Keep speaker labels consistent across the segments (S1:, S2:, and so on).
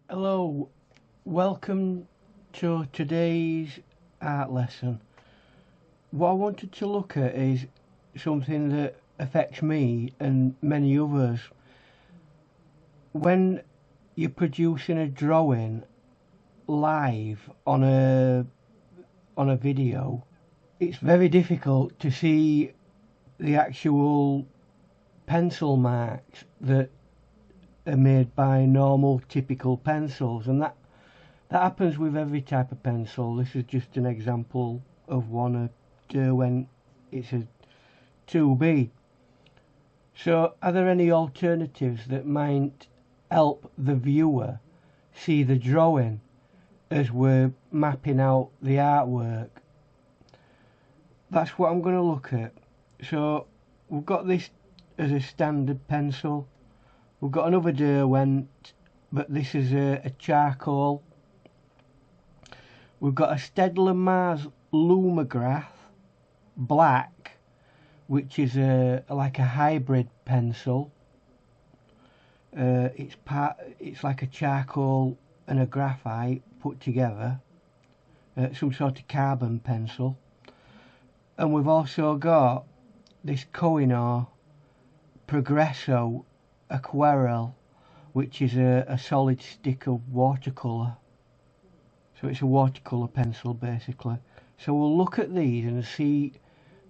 S1: Hello, welcome to today's art lesson. What I wanted to look at is something that affects me and many others. When you're producing a drawing live on a video, it's very difficult to see the actual pencil marks that are made by normal typical pencils, and that happens with every type of pencil. This is just an example of one, a Derwent. It's a 2B. So are there any alternatives that might help the viewer see the drawing as we're mapping out the artwork? That's what I'm going to look at. So we've got this as a standard pencil. We've got another Derwent, but this is a charcoal. We've got a Staedtler Mars Lumoggraph black, which is like a hybrid pencil. It's like a charcoal and a graphite put together, some sort of carbon pencil. And we've also got this Koh-i-noor progresso aquarell, which is a solid stick of watercolour. So it's a watercolour pencil basically. So we'll look at these and see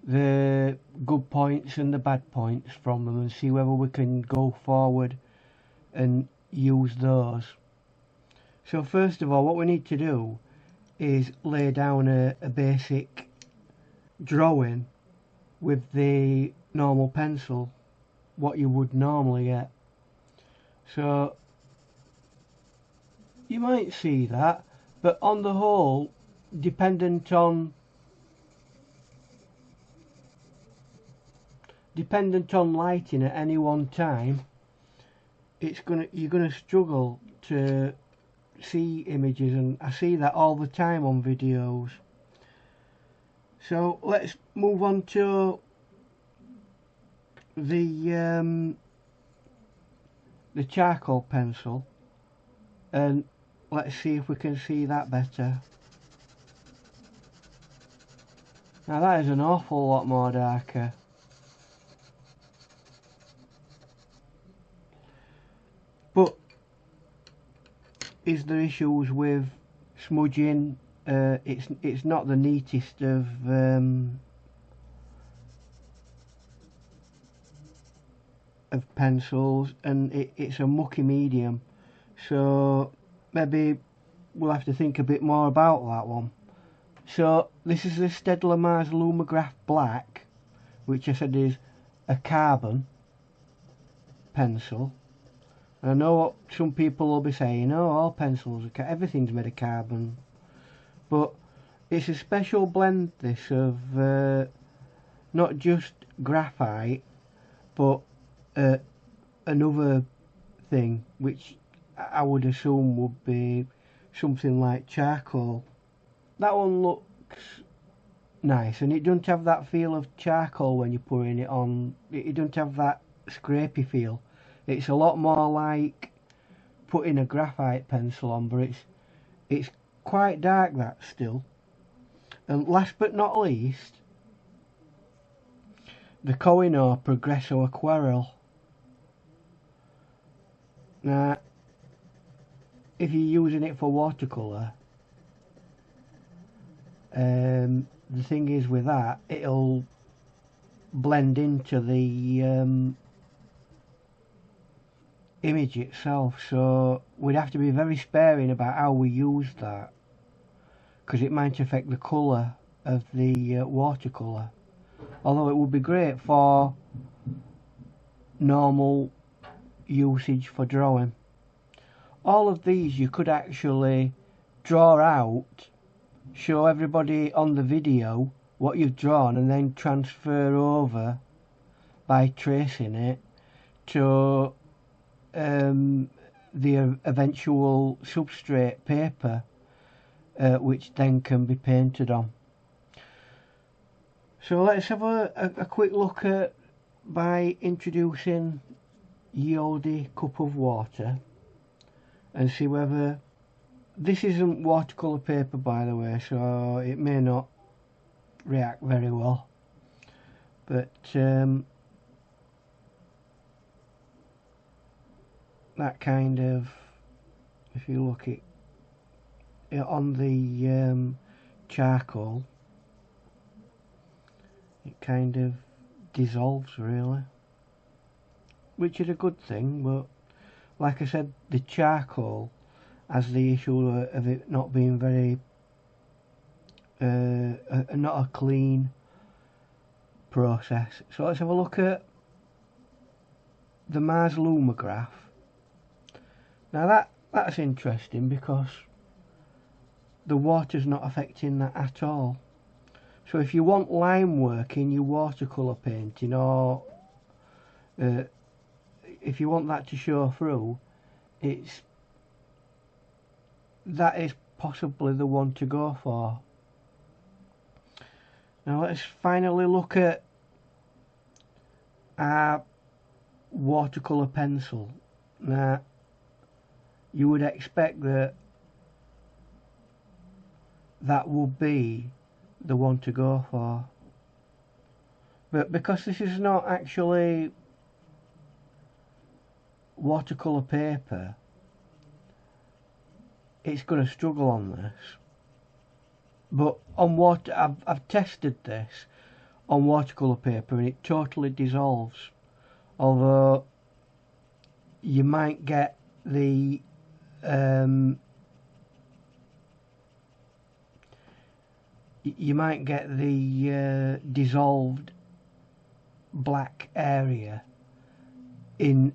S1: the good points and the bad points from them and see whether we can go forward and use those. So first of all, what we need to do is lay down a basic drawing with the normal pencil, what you would normally get. So you might see that, but on the whole, dependent on lighting at any one time, you're gonna struggle to see images, and I see that all the time on videos. So let's move on to the charcoal pencil, and let's see if we can see that better. Now that is an awful lot more darker. But is there issues with smudging? It's not the neatest of pencils, and it's a mucky medium, so maybe we'll have to think a bit more about that one. So this is the Staedtler Mars Lumoggraph black, which I said is a carbon pencil. And I know what some people will be saying, oh, all pencils are everything's made of carbon, but it's a special blend, this, of not just graphite, but another thing which I would assume would be something like charcoal. That one looks nice, and it doesn't have that feel of charcoal when you're putting it on. It doesn't have that scrapey feel. It's a lot more like putting a graphite pencil on, but it's quite dark, that still. And last but not least, the Koh-i-noor Progresso Aquarell. Now, if you're using it for watercolour, the thing is with that, it'll blend into the image itself, so we'd have to be very sparing about how we use that, because it might affect the colour of the watercolour. Although it would be great for normal usage for drawing. All of these you could actually draw out, show everybody on the video what you've drawn, and then transfer over by tracing it to the eventual substrate paper, which then can be painted on. So let's have a quick look at by introducing ye olde cup of water and see whether... This isn't watercolour paper, by the way, so it may not react very well, but that kind of, if you look at it on the charcoal, it kind of dissolves really, which is a good thing. But like I said, the charcoal has the issue of it not being very not a clean process. So let's have a look at the Mars Lumoggraph. Now that's interesting, because the water's not affecting that at all. So if you want line work in your watercolour painting, or if you want that to show through, that is possibly the one to go for. Now let's finally look at our watercolour pencil. Now you would expect that would be the one to go for, but because this is not actually watercolour paper, it's going to struggle on this. But on I've tested this on watercolour paper and it totally dissolves, although you might get the dissolved black area in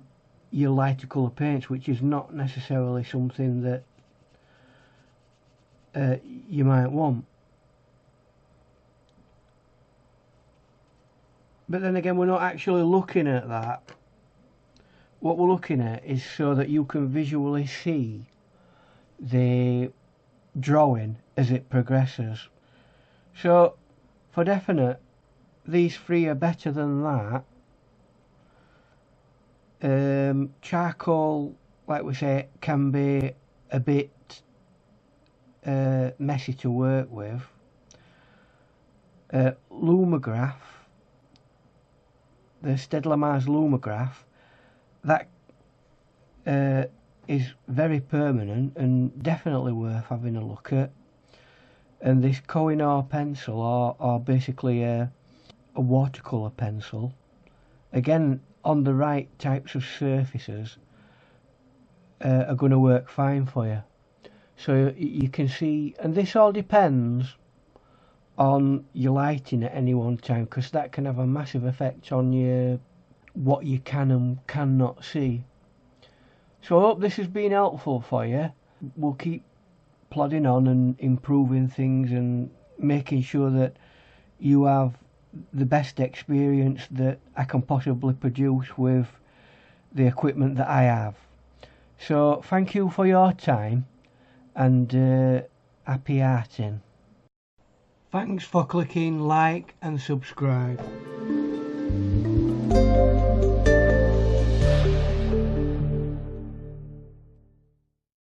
S1: your lighter colour paints, which is not necessarily something that you might want. But then again, we're not actually looking at that. What we're looking at is so that you can visually see the drawing as it progresses. So for definite, these three are better than that. Charcoal, like we say, can be a bit messy to work with. Lumoggraph, the Staedtler Mars Lumoggraph, that is very permanent and definitely worth having a look at. And this Koh-i-noor pencil, or basically a watercolour pencil, again on the right types of surfaces, are going to work fine for you. So you can see, and this all depends on your lighting at any one time, because that can have a massive effect on what you can and cannot see. So I hope this has been helpful for you. We'll keep plodding on and improving things and making sure that you have the best experience that I can possibly produce with the equipment that I have. So thank you for your time, and happy arting. Thanks for clicking like and subscribe.